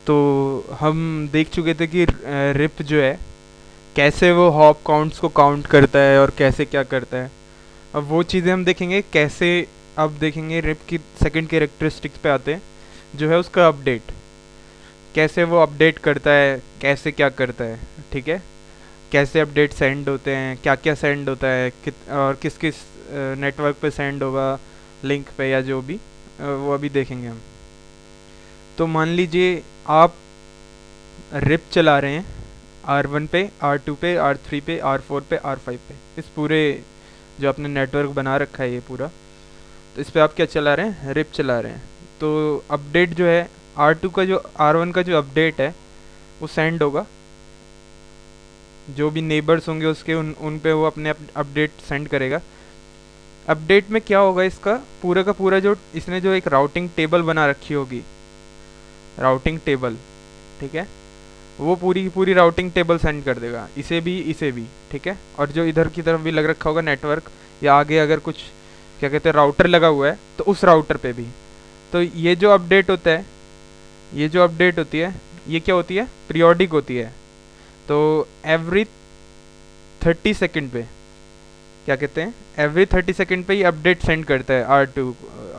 तो हम देख चुके थे कि रिप जो है कैसे वो हॉप काउंट्स को काउंट करता है और कैसे क्या करता है। अब वो चीज़ें हम देखेंगे कैसे। अब देखेंगे रिप की सेकंड कैरेक्टरिस्टिक्स पे आते हैं, जो है उसका अपडेट, कैसे वो अपडेट करता है, कैसे क्या करता है। ठीक है, कैसे अपडेट सेंड होते हैं, क्या क्या सेंड होता है, और किस किस नेटवर्क पे सेंड होगा, लिंक पे या जो भी, वो अभी देखेंगे हम। तो मान लीजिए आप रिप चला रहे हैं R1 पे, R2 पे, R3 पे, R4 पे, R5 पे, इस पूरे जो आपने नेटवर्क बना रखा है ये पूरा, तो इस पे आप क्या चला रहे हैं, रिप चला रहे हैं। तो अपडेट जो है R2 का, जो R1 का जो अपडेट है वो सेंड होगा, जो भी नेबर्स होंगे उसके उन पे वो अपने अपडेट सेंड करेगा। अपडेट में क्या होगा, इसका पूरा का पूरा जो इसने जो एक राउटिंग टेबल बना रखी होगी, राउटिंग टेबल, ठीक है, वो पूरी की पूरी राउटिंग टेबल सेंड कर देगा, इसे भी, ठीक है। और जो इधर की तरफ भी लग रखा होगा नेटवर्क, या आगे अगर कुछ क्या कहते हैं राउटर लगा हुआ है तो उस राउटर पे भी। तो ये जो अपडेट होता है, ये जो अपडेट होती है, ये क्या होती है, पीरियोडिक होती है। तो एवरी 30 सेकंड पे, क्या कहते हैं, एवरी 30 सेकंड पे ये अपडेट सेंड करता है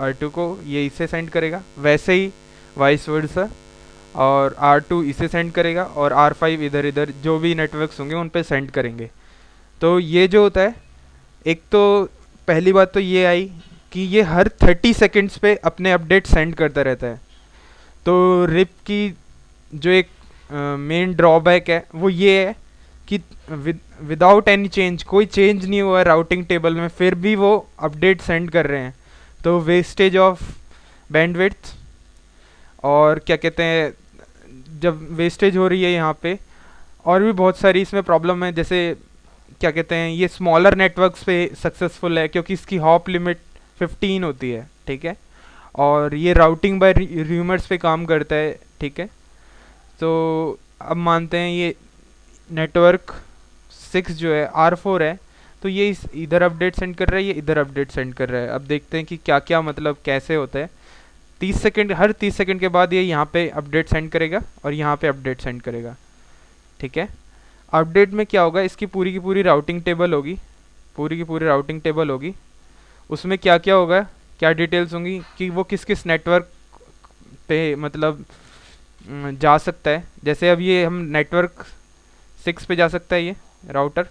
R2 को, ये इसे सेंड करेगा, वैसे ही वाइस वर्सा, और R2 इसे सेंड करेगा, और R5 इधर इधर जो भी नेटवर्क्स होंगे उन पे सेंड करेंगे। तो ये जो होता है, एक तो पहली बात तो ये आई कि ये हर 30 सेकंड्स पे अपने अपडेट सेंड करता रहता है। तो रिप की जो एक मेन ड्रॉबैक है वो ये है कि विदाउट एनी चेंज, कोई चेंज नहीं हुआ है राउटिंग टेबल में, फिर भी वो अपडेट सेंड कर रहे हैं। तो वेस्टेज ऑफ बैंडविड्थ, और क्या कहते हैं, जब वेस्टेज हो रही है यहाँ पे, और भी बहुत सारी इसमें प्रॉब्लम है। जैसे क्या कहते हैं, ये स्मॉलर नेटवर्क्स पे सक्सेसफुल है क्योंकि इसकी हॉप लिमिट 15 होती है, ठीक है, और ये राउटिंग बाय र्यूमर्स पे काम करता है, ठीक है। तो अब मानते हैं ये नेटवर्क 6 जो है R4 है, तो ये इस इधर अपडेट सेंड कर रहा है, ये इधर अपडेट सेंड कर रहा है। अब देखते हैं कि क्या क्या मतलब कैसे होता है। 30 सेकंड, हर 30 सेकंड के बाद ये यहाँ पे अपडेट सेंड करेगा और यहाँ पे अपडेट सेंड करेगा, ठीक है। अपडेट में क्या होगा, इसकी पूरी की पूरी राउटिंग टेबल होगी, पूरी की पूरी राउटिंग टेबल होगी। उसमें क्या क्या होगा, क्या डिटेल्स होंगी कि वो किस किस नेटवर्क पे मतलब जा सकता है। जैसे अब ये हम नेटवर्क 6 पे जा सकता है ये राउटर,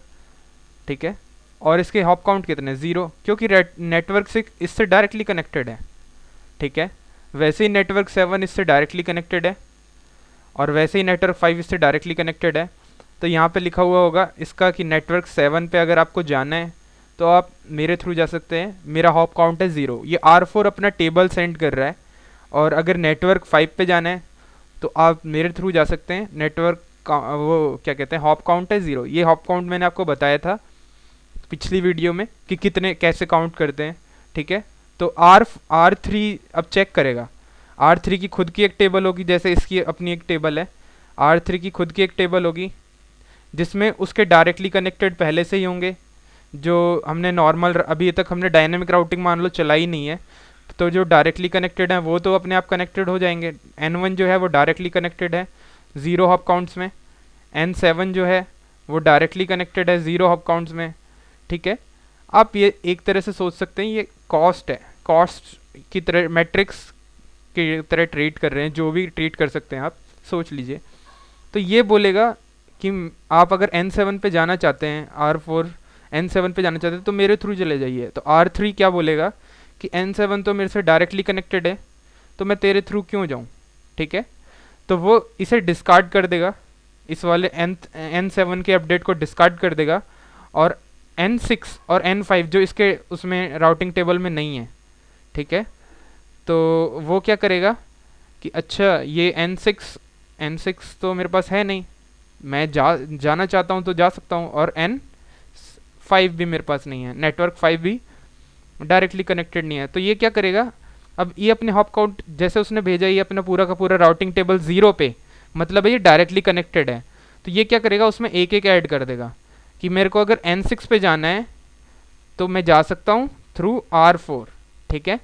ठीक है, और इसके हॉप काउंट कितने, 0, क्योंकि नेटवर्क 6 इससे डायरेक्टली कनेक्टेड है, ठीक है। वैसे ही नेटवर्क 7 इससे डायरेक्टली कनेक्टेड है, और वैसे ही नेटवर्क 5 इससे डायरेक्टली कनेक्टेड है। तो यहाँ पे लिखा हुआ होगा इसका कि नेटवर्क 7 पे अगर आपको जाना है तो आप मेरे थ्रू जा सकते हैं, मेरा हॉप काउंट है 0। ये R4 अपना टेबल सेंड कर रहा है। और अगर नेटवर्क 5 पे जाना है तो आप मेरे थ्रू जा सकते हैं, नेटवर्क वो क्या कहते हैं, हॉप काउंट है 0। ये हॉप काउंट मैंने आपको बताया था पिछली वीडियो में कि कितने कैसे काउंट करते हैं, ठीक है। तो R3 अब चेक करेगा, R3 की खुद की एक टेबल होगी, जैसे इसकी अपनी एक टेबल है, R3 की खुद की एक टेबल होगी जिसमें उसके डायरेक्टली कनेक्टेड पहले से ही होंगे। जो हमने नॉर्मल अभी तक हमने डायनेमिक राउटिंग मान लो चलाई नहीं है, तो जो डायरेक्टली कनेक्टेड है वो तो अपने आप कनेक्टेड हो जाएंगे। N1 जो है वो डायरेक्टली कनेक्टेड है 0 हॉप काउंट्स में, N7 जो है वो डायरेक्टली कनेक्टेड है 0 हॉप काउंट्स में, ठीक है। आप ये एक तरह से सोच सकते हैं ये कॉस्ट है, कॉस्ट की तरह मैट्रिक्स की तरह ट्रीट कर रहे हैं, जो भी ट्रीट कर सकते हैं आप, सोच लीजिए। तो ये बोलेगा कि आप अगर N7 पे जाना चाहते हैं, R4 N7 पे जाना चाहते हैं तो मेरे थ्रू चले जाइए। तो R3 क्या बोलेगा कि N7 तो मेरे से डायरेक्टली कनेक्टेड है, तो मैं तेरे थ्रू क्यों जाऊँ, ठीक है। तो वो इसे डिस्कार्ड कर देगा, इस वाले N7 के अपडेट को डिस्कार्ड कर देगा, और N6 और N5 जो इसके उसमें राउटिंग टेबल में नहीं है, ठीक है, तो वो क्या करेगा कि अच्छा ये N6 तो मेरे पास है नहीं, मैं जाना चाहता हूँ तो जा सकता हूँ, और N5 भी मेरे पास नहीं है, नेटवर्क 5 भी डायरेक्टली कनेक्टेड नहीं है। तो ये क्या करेगा, अब ये अपने हॉप काउंट जैसे उसने भेजा, ये अपना पूरा का पूरा राउटिंग टेबल 0 पे, मतलब ये डायरेक्टली कनेक्टेड है। तो ये क्या करेगा, उसमें एक एक ऐड कर देगा कि मेरे को अगर N6 पे जाना है तो मैं जा सकता हूँ थ्रू R4, ठीक है।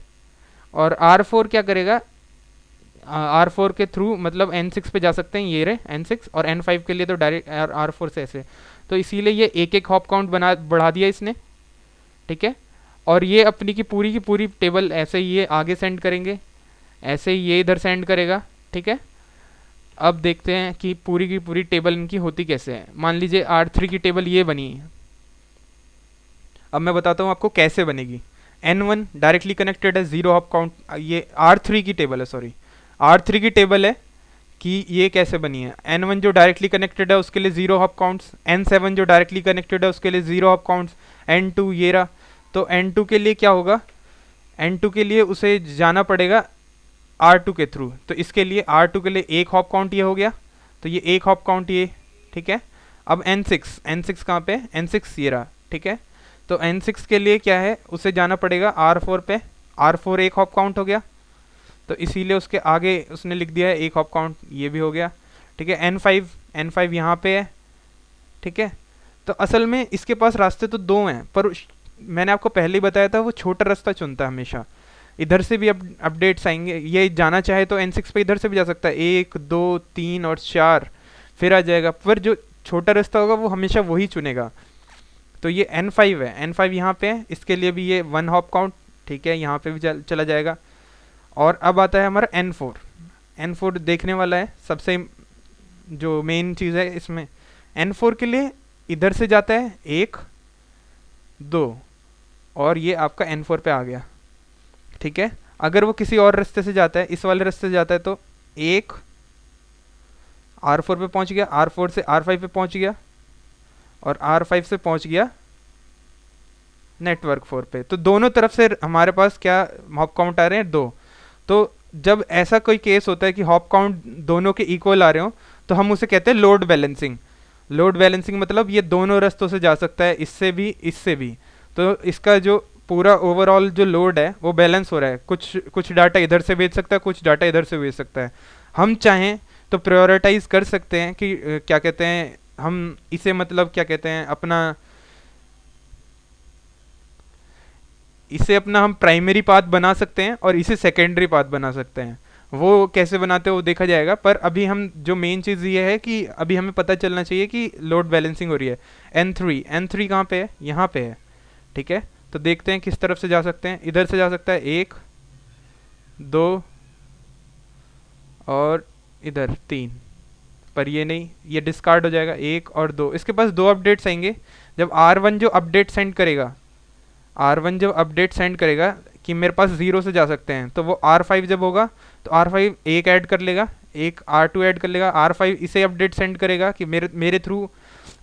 और R4 क्या करेगा, R4 के थ्रू मतलब N6 पे जा सकते हैं, ये रहे N6, और N5 के लिए तो डायरेक्ट R4 से ऐसे। तो इसीलिए ये एक एक हॉप काउंट बढ़ा दिया इसने, ठीक है। और ये अपनी की पूरी टेबल ऐसे ही ये आगे सेंड करेंगे, ऐसे ही ये इधर सेंड करेगा, ठीक है। अब देखते हैं कि पूरी की पूरी टेबल इनकी होती कैसे है। मान लीजिए R3 की टेबल ये बनी है। अब मैं बताता हूँ आपको कैसे बनेगी। N1 डायरेक्टली कनेक्टेड है, 0 हॉप काउंट। ये R3 की टेबल है, सॉरी R3 की टेबल है कि ये कैसे बनी है। N1 जो डायरेक्टली कनेक्टेड है उसके लिए 0 हॉप काउंट्स, N7 जो डायरेक्टली कनेक्टेड है उसके लिए 0 हॉप काउंट्स, N2 ये रहा। तो N2 के लिए क्या होगा, N2 के लिए उसे जाना पड़ेगा R2 के थ्रू। तो इसके लिए R2 के लिए एक हॉप काउंट ये हो गया, तो ये एक हॉप काउंट ये, ठीक है। अब N6 कहाँ पे, N6 ये रहा, ठीक है। तो N6 के लिए क्या है, उसे जाना पड़ेगा R4 पे, R4 एक हॉप काउंट हो गया, तो इसीलिए उसके आगे उसने लिख दिया है एक हॉप काउंट, ये भी हो गया, ठीक है। N5 यहाँ पे है, ठीक है। तो असल में इसके पास रास्ते तो दो हैं, पर मैंने आपको पहले ही बताया था वो छोटा रास्ता चुनता है हमेशा। इधर से भी अपडेट्स आएंगे, ये जाना चाहे तो N6 पे इधर से भी जा सकता है, 1 2 3 और 4 फिर आ जाएगा, पर जो छोटा रास्ता होगा वो हमेशा वही चुनेगा। तो ये N5 है, N5 यहाँ पे है, इसके लिए भी ये 1 हॉप काउंट, ठीक है, यहाँ पे भी चला जाएगा। और अब आता है हमारा N4 देखने वाला है, सबसे जो मेन चीज़ है इसमें। N4 के लिए इधर से जाता है 1 2 और ये आपका N4 पे आ गया, ठीक है। अगर वो किसी और रास्ते से जाता है, इस वाले रास्ते से जाता है, तो 1 R4 पे पहुंच गया, R4 से R5 पे पहुंच गया, और R5 से पहुंच गया नेटवर्क 4 पे। तो दोनों तरफ से हमारे पास क्या हॉप काउंट आ रहे हैं, 2। तो जब ऐसा कोई केस होता है कि हॉप काउंट दोनों के इक्वल आ रहे हो, तो हम उसे कहते हैं लोड बैलेंसिंग। लोड बैलेंसिंग मतलब ये दोनों रास्तों से जा सकता है, इससे भी इससे भी। तो इसका जो पूरा ओवरऑल जो लोड है वो बैलेंस हो रहा है, कुछ डाटा इधर से भेज सकता है, कुछ डाटा इधर से भेज सकता है। हम चाहें तो प्रायोरिटाइज कर सकते हैं कि क्या कहते हैं हम इसे, मतलब क्या कहते हैं इसे अपना हम प्राइमरी पाथ बना सकते हैं और इसे सेकेंडरी पाथ बना सकते हैं। वो कैसे बनाते हैं वो देखा जाएगा, पर अभी हम जो मेन चीज़ ये है कि अभी हमें पता चलना चाहिए कि लोड बैलेंसिंग हो रही है। N3 कहाँ पे है, यहाँ पे है, ठीक है। तो देखते हैं किस तरफ से जा सकते हैं। इधर से जा सकता है 1 2 और इधर 3, पर ये नहीं, ये डिस्कार्ड हो जाएगा, 1 और 2। इसके पास 2 अपडेट्स आएंगे। जब R1 जो अपडेट सेंड करेगा, R1 जब अपडेट सेंड करेगा कि मेरे पास 0 से जा सकते हैं, तो वो R5 जब होगा तो R5 एक ऐड कर लेगा, एक R2 ऐड कर लेगा, R5 इसे अपडेट सेंड करेगा कि मेरे थ्रू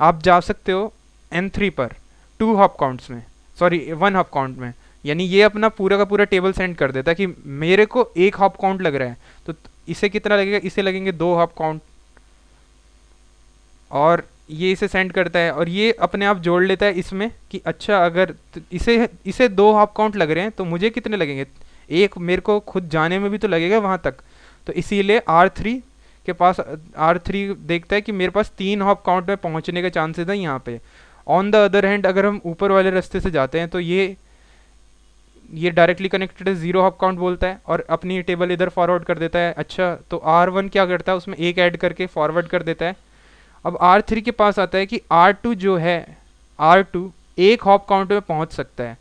आप जा सकते हो N3 पर 2 हॉप काउंट्स में, सॉरी 1 हॉप काउंट में। यानी ये अपना पूरा का पूरा टेबल सेंड कर देता है कि मेरे को 1 हॉप काउंट लग रहा है, तो इसे कितना लगेगा, इसे लगेंगे 2 हॉप काउंट, और ये इसे सेंड करता है और ये अपने आप जोड़ लेता है इसमें कि अच्छा अगर इसे 2 हॉप काउंट लग रहे हैं तो मुझे कितने लगेंगे, एक मेरे को खुद जाने में भी तो लगेगा वहाँ तक। तो इसीलिए R3 देखता है कि मेरे पास 3 हॉप काउंट में पहुँचने के चांसेस हैं यहाँ पे। ऑन द अदर हैंड अगर हम ऊपर वाले रास्ते से जाते हैं तो ये डायरेक्टली कनेक्टेड है, 0 हॉप काउंट बोलता है और अपनी टेबल इधर फॉरवर्ड कर देता है। अच्छा तो R1 क्या करता है, उसमें एक ऐड करके फॉरवर्ड कर देता है। अब R3 के पास आता है कि R2 जो है, R2 एक हॉप काउंट में पहुंच सकता है,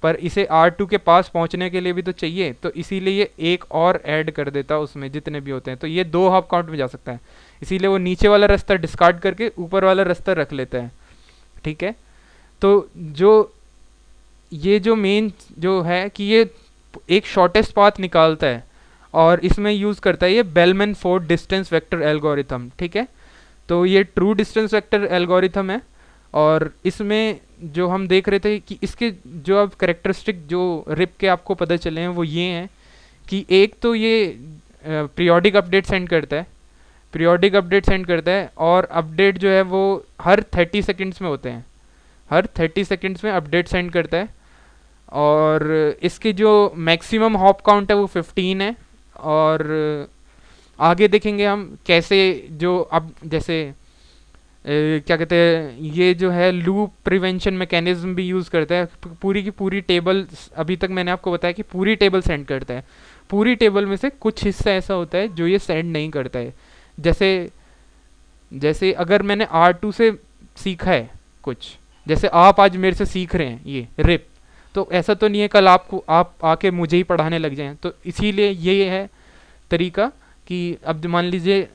पर इसे R2 के पास पहुंचने के लिए भी तो चाहिए, तो इसीलिए ये एक और ऐड कर देता है उसमें जितने भी होते हैं, तो ये 2 हॉप काउंट में जा सकता है। इसीलिए वो नीचे वाला रास्ता डिस्कार्ड करके ऊपर वाला रास्ता रख लेता है, ठीक है। तो ये जो मेन जो है कि ये एक शॉर्टेस्ट पाथ निकालता है और इसमें यूज़ करता है ये bellman Ford distance vector algorithm, ठीक है। तो ये ट्रू डिस्टेंस वेक्टर एल्गोरिथम है और इसमें जो हम देख रहे थे कि इसके जो अब करेक्टरिस्टिक जो रिप के आपको पता चले हैं वो ये हैं कि एक तो ये पीरियोडिक अपडेट सेंड करता है और अपडेट जो है वो हर 30 सेकंड्स में होते हैं, हर 30 सेकंड्स में अपडेट सेंड करता है। और इसकी जो मैक्सिमम हॉप काउंट है वो 15 है। और आगे देखेंगे हम कैसे जो अब जैसे क्या कहते हैं ये जो है लूप प्रिवेंशन मैकेनिज्म भी यूज़ करता है। पूरी की पूरी टेबल, अभी तक मैंने आपको बताया कि पूरी टेबल सेंड करता है, पूरी टेबल में से कुछ हिस्सा ऐसा होता है जो ये सेंड नहीं करता है। जैसे जैसे अगर मैंने R2 से सीखा है कुछ, जैसे आप आज मेरे से सीख रहे हैं ये रिप, तो ऐसा तो नहीं है कल आपको आप आके मुझे ही पढ़ाने लग जाएं। तो इसीलिए ये है तरीका कि अब मान लीजिए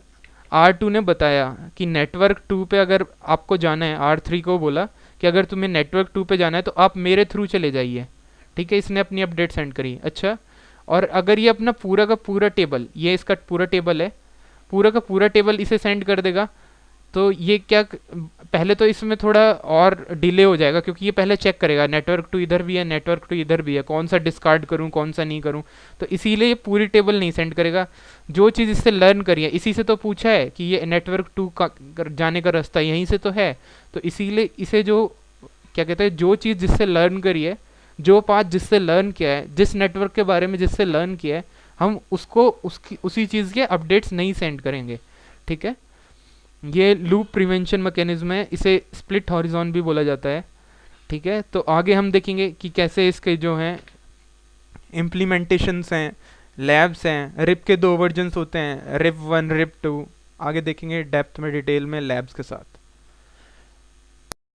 R2 ने बताया कि नेटवर्क 2 पे अगर आपको जाना है, R3 को बोला कि अगर तुम्हें नेटवर्क 2 पे जाना है तो आप मेरे थ्रू चले जाइए, ठीक है, इसने अपनी अपडेट सेंड करी। अच्छा, और अगर ये अपना पूरा का पूरा टेबल, ये इसका पूरा टेबल है, पूरा का पूरा टेबल इसे सेंड कर देगा, तो ये क्या पहले तो इसमें थोड़ा और डिले हो जाएगा, क्योंकि ये पहले चेक करेगा नेटवर्क टू इधर भी है, नेटवर्क टू इधर भी है, कौन सा डिस्कार्ड करूं कौन सा नहीं करूं। तो इसीलिए ये पूरी टेबल नहीं सेंड करेगा। जो चीज़ इससे लर्न करी है, इसी से तो पूछा है कि ये नेटवर्क टू का जाने का रास्ता यहीं से तो है, तो इसीलिए इसे जो क्या कहते हैं, जो चीज़ जिससे लर्न करी है, जो पाथ जिससे लर्न किया है, जिस नेटवर्क के बारे में जिससे लर्न किया है, हम उसको उसकी उसी चीज़ के अपडेट्स नहीं सेंड करेंगे, ठीक है। ये लूप प्रिवेंशन मैकेनिज्म है, इसे स्प्लिट हॉरिजॉन भी बोला जाता है, ठीक है। तो आगे हम देखेंगे कि कैसे इसके जो हैं इम्प्लीमेंटेशंस हैं, लैब्स हैं। रिप के 2 वर्जन्स होते हैं, रिप 1 रिप 2। आगे देखेंगे डेप्थ में डिटेल में लैब्स के साथ।